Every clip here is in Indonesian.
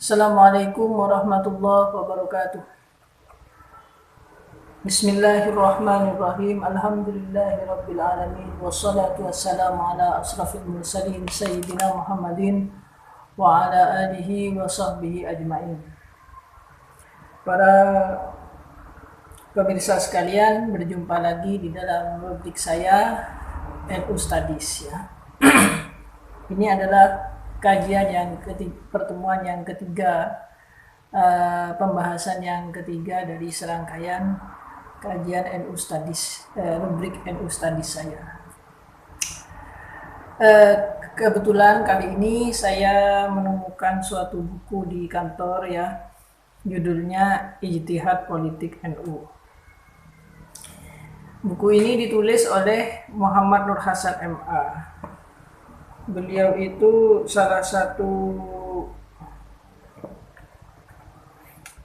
Assalamualaikum warahmatullahi wabarakatuh. Bismillahirrahmanirrahim. Alhamdulillahirabbil alamin wassalatu wassalamu ala asrafil mursalin sayyidina Muhammadin wa ala alihi wa sahbihi ajmain. Para pemirsa sekalian, berjumpa lagi di dalam rubrik saya NU Studies ya. Ini adalah kajian yang pertemuan yang ketiga, pembahasan yang ketiga dari serangkaian kajian NU Studies, rubrik NU Studies saya. Kebetulan kali ini saya menemukan suatu buku di kantor ya, judulnya Ijtihad Politik NU. Buku ini ditulis oleh Muhammad Nur Hasan MA. Beliau itu salah satu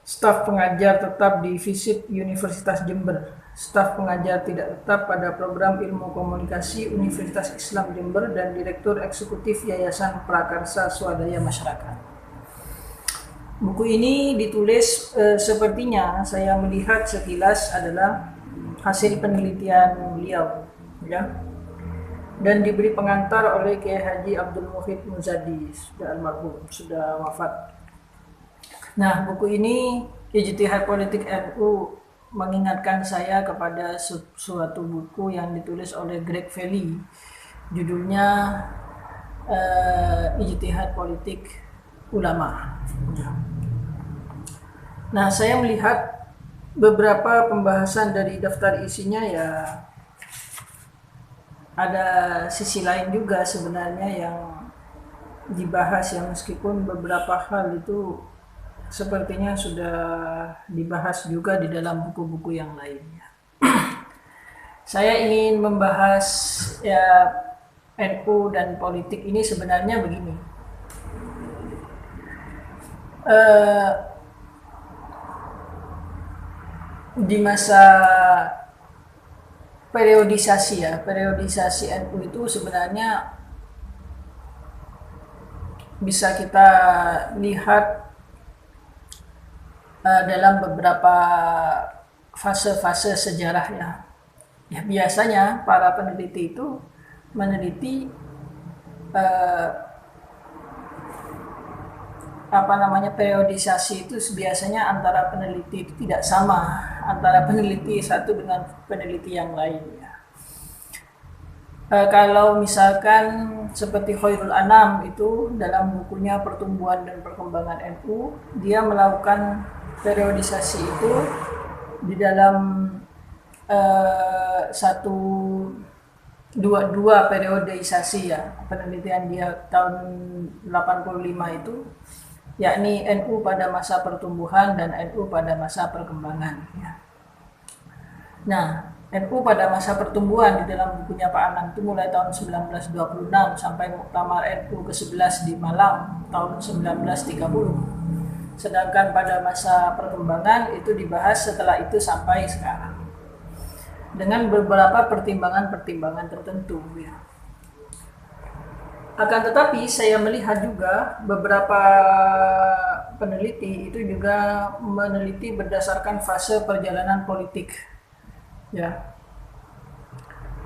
staf pengajar tetap di FISIP Universitas Jember, staf pengajar tidak tetap pada program Ilmu Komunikasi Universitas Islam Jember, dan Direktur Eksekutif Yayasan Prakarsa Swadaya Masyarakat. Buku ini ditulis sepertinya saya melihat sekilas adalah hasil penelitian beliau ya, dan diberi pengantar oleh Kiai Haji Abdul Muhid Muzadi, sudah almarhum, sudah wafat. Nah, buku ini Ijtihad Politik NU mengingatkan saya kepada suatu buku yang ditulis oleh Greg Valley, judulnya Ijtihad Politik Ulama. Nah, saya melihat beberapa pembahasan dari daftar isinya ya, ada sisi lain juga sebenarnya yang dibahas ya, meskipun beberapa hal itu sepertinya sudah dibahas juga di dalam buku-buku yang lainnya. Saya ingin membahas ya NU dan politik ini sebenarnya begini. Di masa periodisasi NU itu sebenarnya bisa kita lihat dalam beberapa fase-fase sejarah ya. Ya, biasanya para peneliti itu meneliti periodisasi itu biasanya antara peneliti itu tidak sama antara peneliti satu dengan peneliti yang lain ya. Kalau misalkan seperti Khairul Anam itu dalam bukunya Pertumbuhan dan Perkembangan NU, dia melakukan periodisasi itu di dalam dua periodisasi ya, penelitian dia tahun 85 itu, yakni NU pada masa pertumbuhan dan NU pada masa perkembangan ya. Nah, NU pada masa pertumbuhan di dalam bukunya Pak Anam itu mulai tahun 1926 sampai Muktamar NU ke-11 di Malang tahun 1930. Sedangkan pada masa perkembangan itu dibahas setelah itu sampai sekarang, dengan beberapa pertimbangan-pertimbangan tertentu ya. Akan tetapi saya melihat juga beberapa peneliti itu juga meneliti berdasarkan fase perjalanan politik ya,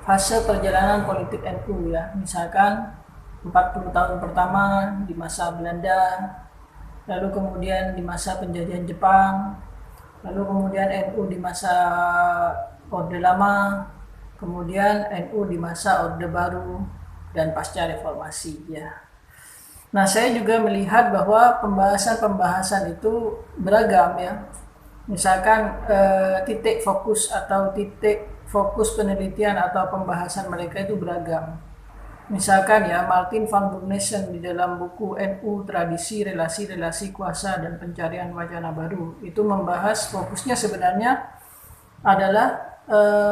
fase perjalanan politik NU ya. Misalkan 40 tahun pertama di masa Belanda, lalu kemudian di masa penjajahan Jepang, lalu kemudian NU di masa Orde Lama, kemudian NU di masa Orde Baru, dan pasca reformasi ya. Nah, saya juga melihat bahwa pembahasan itu beragam ya. Misalkan titik fokus penelitian atau pembahasan mereka itu beragam. Misalkan ya, Martin van Burnesen di dalam buku NU Tradisi, Relasi-relasi Kuasa dan Pencarian Wacana Baru itu membahas, fokusnya sebenarnya adalah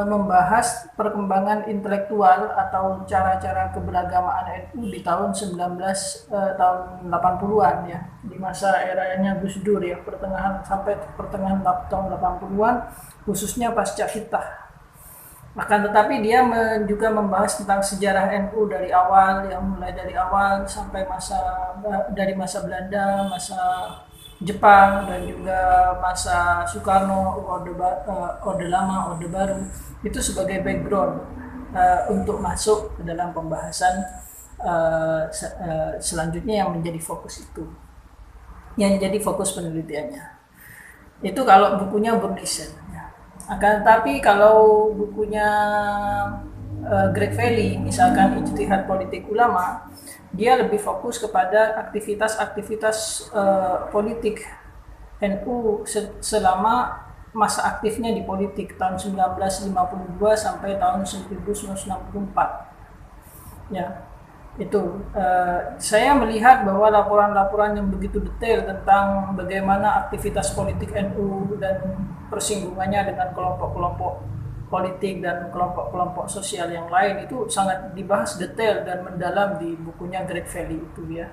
membahas perkembangan intelektual atau cara-cara keberagamaan NU di tahun 80-an ya, di masa eranya Gus Dur ya, pertengahan tahun 80-an, khususnya pasca Hitah. Akan tetapi dia juga membahas tentang sejarah NU dari awal, yang mulai dari awal sampai dari masa Belanda, masa Jepang dan juga masa Soekarno, Orde Lama, Orde Baru, itu sebagai background untuk masuk ke dalam pembahasan selanjutnya yang menjadi fokus itu, yang jadi fokus penelitiannya. Itu kalau bukunya Burnison. Akan tetapi kalau bukunya Greg Valley, misalkan Ijtihad Politik Ulama, dia lebih fokus kepada aktivitas-aktivitas politik NU selama masa aktifnya di politik tahun 1952 sampai tahun 1964. Ya, itu saya melihat bahwa laporan-laporan yang begitu detail tentang bagaimana aktivitas politik NU dan persinggungannya dengan kelompok-kelompok politik dan kelompok-kelompok sosial yang lain itu sangat dibahas detail dan mendalam di bukunya Greg Valley itu ya.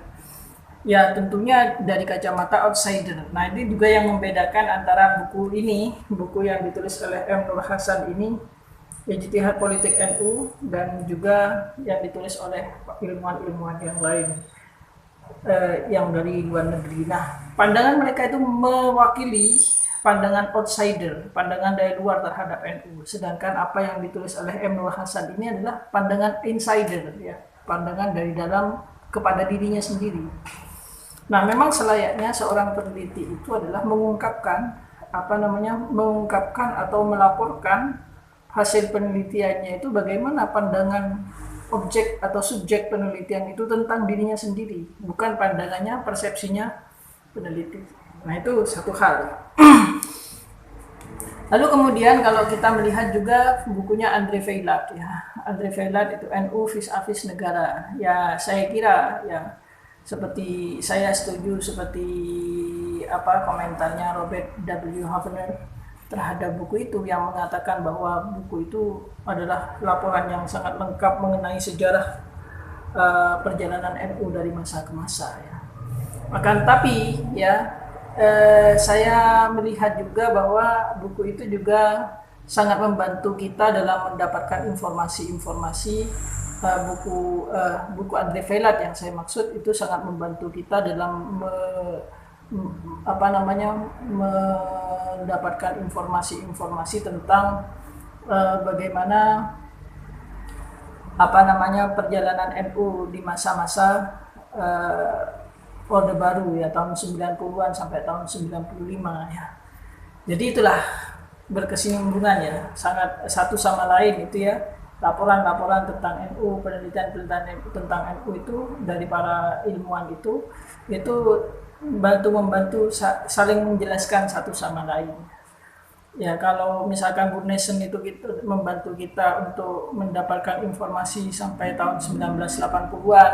Ya tentunya dari kacamata outsider. Nah ini juga yang membedakan antara buku ini, buku yang ditulis oleh M. Nur Hasan ini, Ijtihad Politik NU, dan juga yang ditulis oleh ilmuwan-ilmuwan yang lain yang dari luar negeri. Nah pandangan mereka itu mewakili pandangan outsider, pandangan dari luar terhadap NU. Sedangkan apa yang ditulis oleh M. Nur Hasan ini adalah pandangan insider, ya, pandangan dari dalam kepada dirinya sendiri. Nah, memang selayaknya seorang peneliti itu adalah mengungkapkan atau melaporkan hasil penelitiannya itu bagaimana pandangan objek atau subjek penelitian itu tentang dirinya sendiri, bukan pandangannya, persepsinya peneliti. Nah, itu satu hal. Lalu kemudian kalau kita melihat juga bukunya Andre Feilat, ya, Andre Feilat itu NU vis-a-vis negara. Ya saya kira ya seperti saya setuju seperti komentarnya Robert W. Havner terhadap buku itu yang mengatakan bahwa buku itu adalah laporan yang sangat lengkap mengenai sejarah perjalanan NU dari masa ke masa. Ya. Akan tapi ya saya melihat juga bahwa buku itu juga sangat membantu kita dalam mendapatkan informasi-informasi. Buku Andre Feilat yang saya maksud itu sangat membantu kita dalam mendapatkan informasi-informasi tentang bagaimana perjalanan NU di masa-masa Orde Baru ya tahun 90-an sampai tahun 95 ya. Jadi itulah berkesinambungan ya, sangat satu sama lain itu ya. Laporan-laporan tentang NU, penelitian-penelitian tentang NU itu dari para ilmuwan itu membantu saling menjelaskan satu sama lain. Ya kalau misalkan Burnison itu membantu kita untuk mendapatkan informasi sampai tahun 1980-an,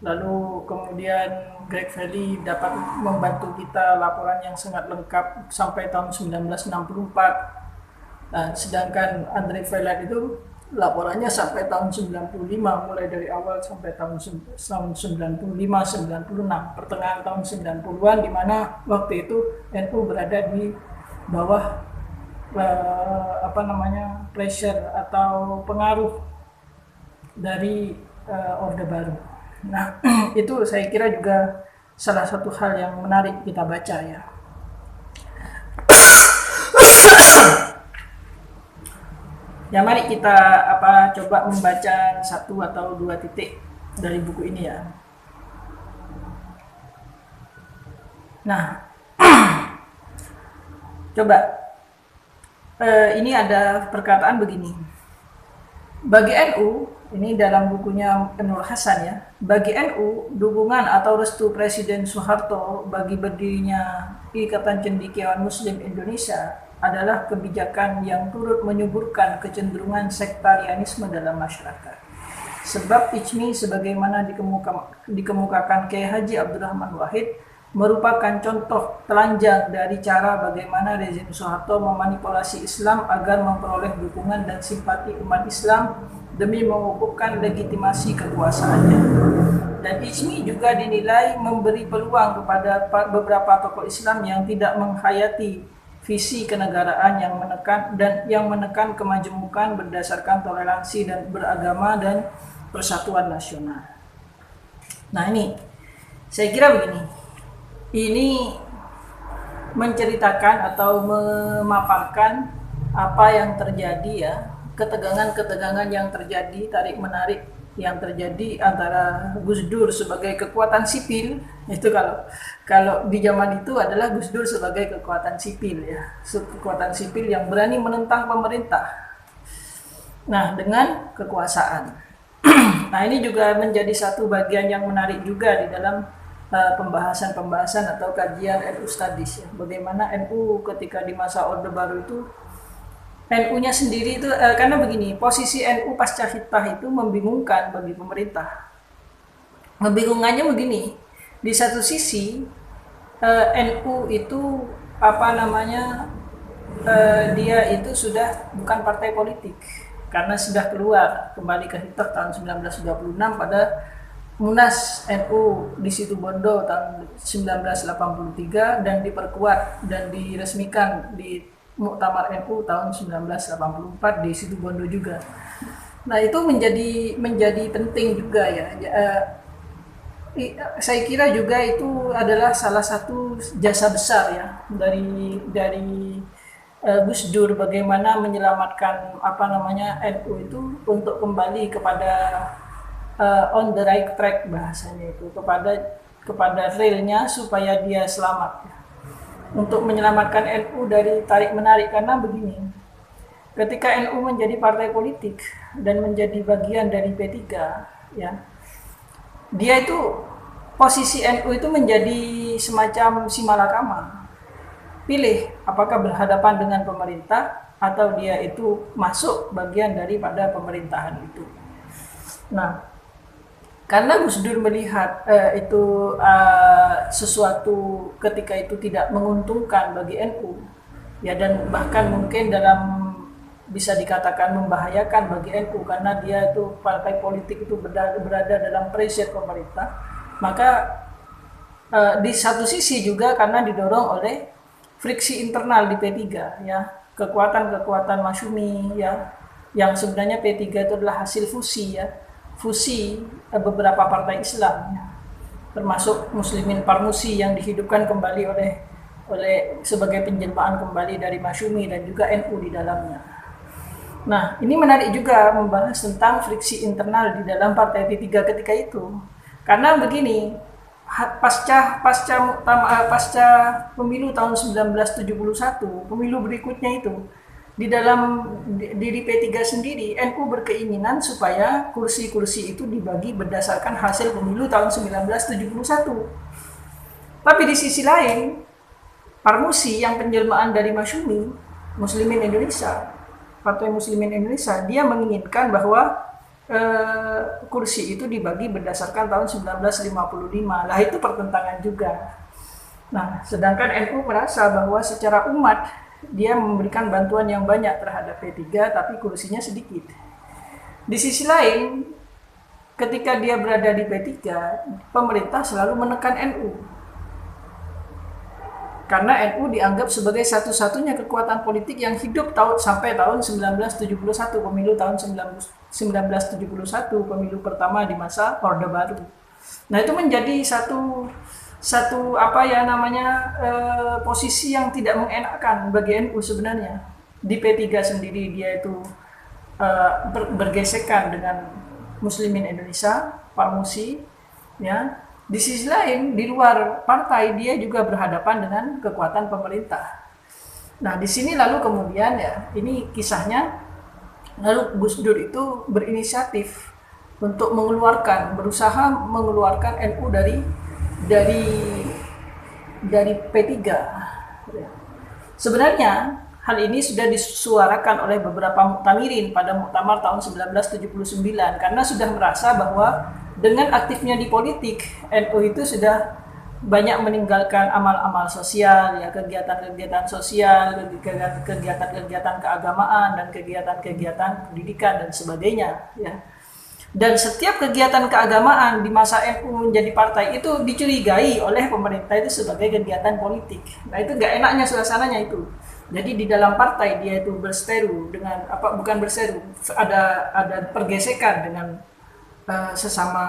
lalu kemudian Greg Valley dapat membantu kita laporan yang sangat lengkap sampai tahun 1964. Nah, sedangkan Andre Feilat itu laporannya sampai tahun 95, mulai dari awal sampai tahun 95, 96, pertengahan tahun 90-an, di mana waktu itu NU berada di bawah pressure atau pengaruh dari Orde Baru. Nah, itu saya kira juga salah satu hal yang menarik kita baca ya. Ya mari kita coba membaca satu atau dua titik dari buku ini ya. Nah, coba ini ada perkataan begini. Bagi NU, ini dalam bukunya Nur Hasan ya. Bagi NU, dukungan atau restu Presiden Soeharto bagi berdirinya Ikatan Cendekiawan Muslim Indonesia adalah kebijakan yang turut menyuburkan kecenderungan sektarianisme dalam masyarakat. Sebab ICMI sebagaimana dikemukakan Kiai Haji Abdurrahman Wahid merupakan contoh telanjang dari cara bagaimana rezim Soeharto memanipulasi Islam agar memperoleh dukungan dan simpati umat Islam demi mengukuhkan legitimasi kekuasaannya. Dan ICMI juga dinilai memberi peluang kepada beberapa tokoh Islam yang tidak menghayati visi kenegaraan yang menekan kemajemukan berdasarkan toleransi dan beragama dan persatuan nasional. Nah ini, saya kira begini. Ini menceritakan atau memaparkan apa yang terjadi ya, ketegangan-ketegangan yang terjadi, tarik-menarik yang terjadi antara Gus Dur sebagai kekuatan sipil. Itu kalau di zaman itu adalah Gus Dur sebagai kekuatan sipil ya, kekuatan sipil yang berani menentang pemerintah. Nah, dengan kekuasaan. Nah, ini juga menjadi satu bagian yang menarik juga di dalam pembahasan-pembahasan atau kajian NU Studies ya. Bagaimana NU ketika di masa Orde Baru itu, NU-nya sendiri itu karena begini, posisi NU pasca Hitah itu membingungkan bagi pemerintah. Membingungkannya begini, di satu sisi NU itu dia itu sudah bukan partai politik karena sudah keluar kembali ke Hitah tahun 1926 pada Munas NU di Situbondo tahun 1983 dan diperkuat dan diresmikan di Muktamar NU tahun 1984 di Situbondo juga. Nah, itu menjadi penting juga ya. Saya kira juga itu adalah salah satu jasa besar ya dari Gus Dur bagaimana menyelamatkan NU itu untuk kembali kepada on the right track, bahasanya itu, kepada railnya supaya dia selamat ya. Untuk menyelamatkan NU dari tarik menarik, karena begini, ketika NU menjadi partai politik dan menjadi bagian dari P3 ya, dia itu posisi NU itu menjadi semacam simalakama. Pilih apakah berhadapan dengan pemerintah atau dia itu masuk bagian daripada pemerintahan itu. Nah, karena Gus Dur melihat itu sesuatu ketika itu tidak menguntungkan bagi NU ya, dan bahkan mungkin bisa dikatakan membahayakan bagi NU karena dia itu partai politik itu berada dalam pressure pemerintah, maka di satu sisi juga karena didorong oleh friksi internal di P3 ya, kekuatan-kekuatan Masyumi ya, yang sebenarnya P3 itu adalah hasil fusi beberapa partai Islam ya, termasuk Muslimin Parmusi yang dihidupkan kembali oleh sebagai penjelmaan kembali dari Masyumi dan juga NU di dalamnya. Nah, ini menarik juga membahas tentang friksi internal di dalam partai P3 ketika itu. Karena begini, pasca pemilu tahun 1971, pemilu berikutnya itu, di dalam diri P3 sendiri, NU berkeinginan supaya kursi-kursi itu dibagi berdasarkan hasil pemilu tahun 1971. Tapi di sisi lain, Parmusi yang penjelmaan dari Masyumi, Muslimin Indonesia, Partai Muslimin Indonesia, dia menginginkan bahwa kursi itu dibagi berdasarkan tahun 1955. Nah, itu pertentangan juga. Nah, sedangkan NU merasa bahwa secara umat dia memberikan bantuan yang banyak terhadap P3 tapi kursinya sedikit. Di sisi lain, ketika dia berada di P3, pemerintah selalu menekan NU. Karena NU dianggap sebagai satu-satunya kekuatan politik yang hidup sampai tahun 1971, pemilu tahun 1971, pemilu pertama di masa Orde Baru. Nah, itu menjadi satu posisi yang tidak mengenakan bagi NU sebenarnya. Di P3 sendiri dia itu bergesekan dengan Muslimin Indonesia, Parmusi ya. Di sisi lain, di luar partai dia juga berhadapan dengan kekuatan pemerintah. Nah, di sini lalu kemudian ya, ini kisahnya, lalu Gus Dur itu berinisiatif untuk berusaha mengeluarkan NU dari P3. Sebenarnya hal ini sudah disuarakan oleh beberapa muktamirin pada muktamar tahun 1979 karena sudah merasa bahwa dengan aktifnya di politik, NU itu sudah banyak meninggalkan amal-amal sosial, ya, kegiatan-kegiatan sosial, kegiatan-kegiatan keagamaan dan kegiatan-kegiatan pendidikan dan sebagainya, ya. Dan setiap kegiatan keagamaan di masa NU menjadi partai itu dicurigai oleh pemerintah itu sebagai kegiatan politik. Nah, itu nggak enaknya suasananya itu. Jadi di dalam partai dia itu ada pergesekan dengan sesama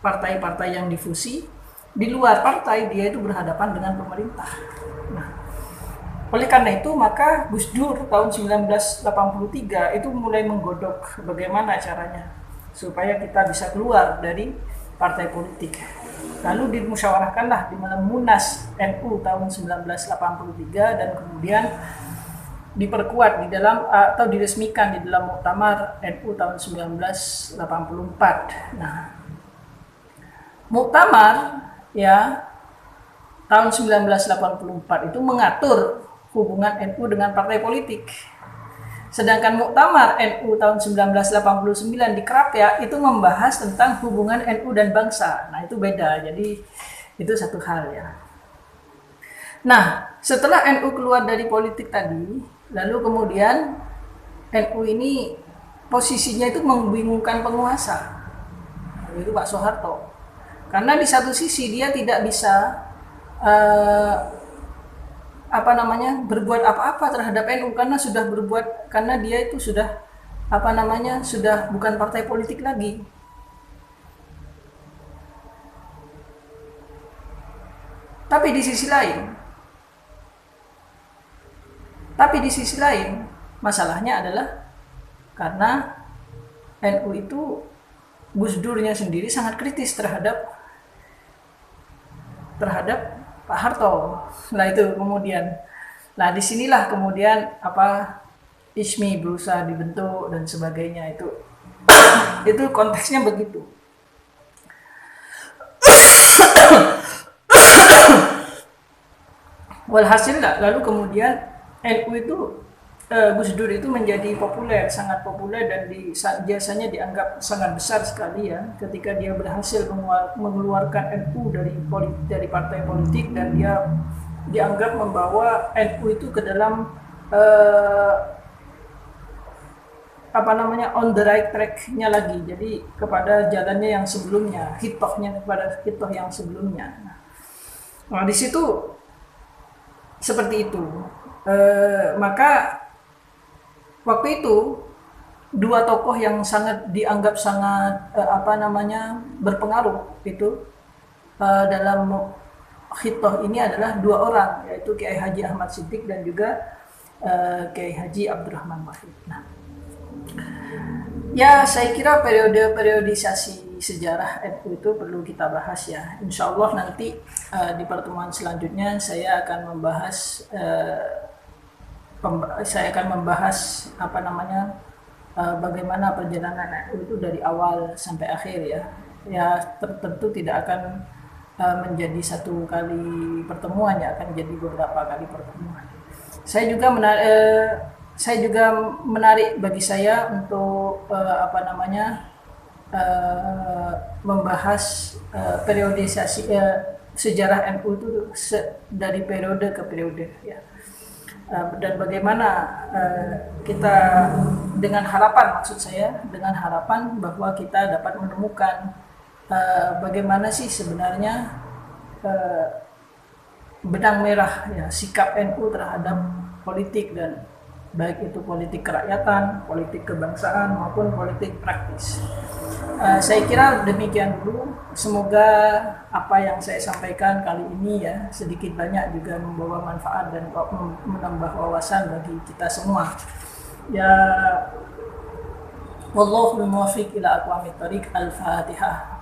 partai-partai yang difusi. Di luar partai dia itu berhadapan dengan pemerintah. Nah, Oleh karena itu, maka Gus Dur tahun 1983 itu mulai menggodok bagaimana caranya supaya kita bisa keluar dari partai politik. Lalu dimusyawarahkanlah di dalam Munas NU tahun 1983 dan kemudian diperkuat di dalam atau diresmikan di dalam Muktamar NU tahun 1984. Nah, Muktamar ya tahun 1984 itu mengatur hubungan NU dengan partai politik. Sedangkan Muktamar NU tahun 1989 di Krapia itu membahas tentang hubungan NU dan bangsa. Nah, itu beda. Jadi itu satu hal ya. Nah, setelah NU keluar dari politik tadi, lalu kemudian NU ini posisinya itu membingungkan penguasa. Itu Pak Soeharto. Karena di satu sisi dia tidak bisa berbuat apa-apa terhadap NU karena dia itu sudah sudah bukan partai politik lagi. Tapi di sisi lain masalahnya adalah karena NU itu Gus Durnya sendiri sangat kritis terhadap Pak Harto. Nah itu kemudian, nah disinilah kemudian ISMI berusaha dibentuk dan sebagainya itu konteksnya begitu. Walhasil lalu kemudian NU itu Gus Dur itu menjadi sangat populer dan biasanya dianggap sangat besar sekali ya ketika dia berhasil mengeluarkan NU dari partai politik dan dia dianggap membawa NU itu ke dalam on the right track-nya lagi, jadi kepada jalannya yang sebelumnya, kepada hitoh yang sebelumnya. Nah di situ seperti itu. Maka waktu itu dua tokoh yang dianggap sangat berpengaruh itu dalam khitoh ini adalah dua orang, yaitu Kiai Haji Ahmad Siddiq dan juga Kiai Haji Abdurrahman Wahid. Nah, ya saya kira periodisasi sejarah NU itu perlu kita bahas ya. Insya Allah nanti di pertemuan selanjutnya saya akan membahas bagaimana perjalanan NU itu dari awal sampai akhir ya. Ya tentu tidak akan menjadi satu kali pertemuan ya, akan jadi beberapa kali pertemuan. Saya juga menarik bagi saya untuk membahas periodisasi sejarah NU itu dari periode ke periode ya. Dan bagaimana kita dengan harapan bahwa kita dapat menemukan bagaimana sih sebenarnya benang merah ya sikap NU terhadap politik, dan baik itu politik kerakyatan, politik kebangsaan maupun politik praktis. Saya kira demikian dulu. Semoga apa yang saya sampaikan kali ini ya sedikit banyak juga membawa manfaat dan menambah wawasan bagi kita semua. Ya, wallahu muwaffiq ila aqwamit thoriq. Al-Fatihah.